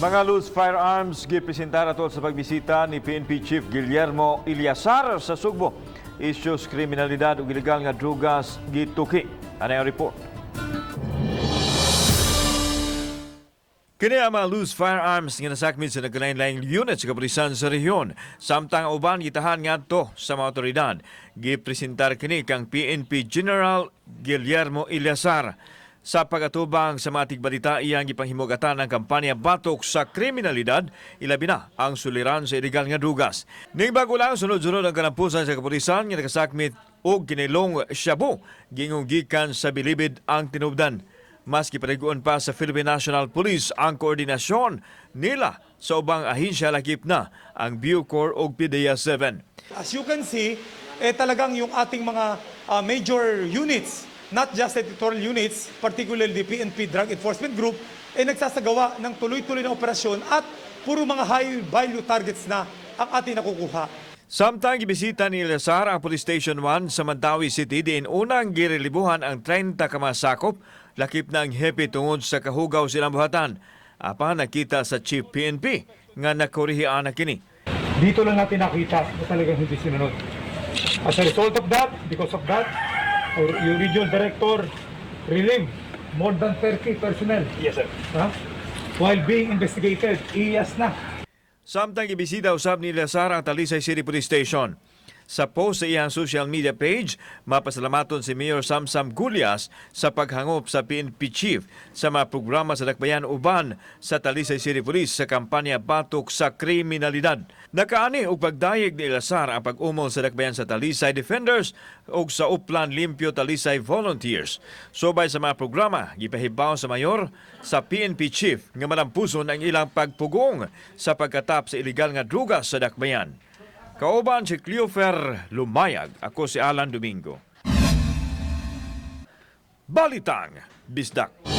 Mga loose firearms gipresentar atol sa pagbisita ni PNP Chief Guillermo Ilyasar sa Sugbo. Issues kriminalidad ug ilegal nga drugas gituki. Ano ang report? Kini ang mga loose firearms nga nasakmit sa nagkalain-laing unit sa kapulisan sa rehiyon. Samtang uban gitahan ngadto sa mga otoridad. Gipresentar kini kang PNP General Guillermo Ilyasar. Sa pagatubang sa mga tigbalita, iyang gipanghimugatan ang kampanya batok sa kriminalidad, ilabi na ang suliran sa ilegal nga drugas. Ning bago lang sunod-sunod ang kalampusan sa kapulisan nga nakasakmit og kinilong shabu, gingong gikan sa bilibid ang tinubdan. Maski paliguan pa sa Philippine National Police ang koordinasyon nila sa ubang ahensya lakip na ang Bucor ug PDEA 7. As you can see, talagang yung ating mga major units, not just editorial units, particularly the PNP Drug Enforcement Group, nagsasagawa ng tuloy-tuloy na operasyon at puro mga high-value targets na ang ating nakukuha. Samtang gibisita ni Ilyasar ang Police Station 1 sa Mandawi City, diin unang girelibuhan ang 30 ka mga sakop, lakip na ang hepe tungod sa kahugaw silang buhatan. Apa nakita sa Chief PNP nga nakurihian na kini. Dito lang natin nakita na talagang hindi sinunod. As a result of that, because of that, your regional director relieved more than 30 personnel. Yes, sir. While being investigated, iyas na. Samtang gibisita usab ni Ilyasar ang Talisay City Police Station. Sa post sa iyang social media page, mapasalamaton si Mayor Samsam Gulyas sa paghangop sa PNP Chief sa mga programa sa dakbayan uban sa Talisay City Police sa kampanya batok sa kriminalidad. Nakaani og pagdayeg ni Ilyasar ang pag-umol sa dakbayan sa Talisay Defenders ug sa Uplan Limpyo Talisay Volunteers. Subay sa mga programa, gipahibaw sa mayor sa PNP Chief nga malampuson ang ilang pagpugong sa pagkatap sa ilegal nga drugas sa dakbayan. Kauban si Cleofer Lumayag, ako si Alan Domingo. Balitang Bisdak.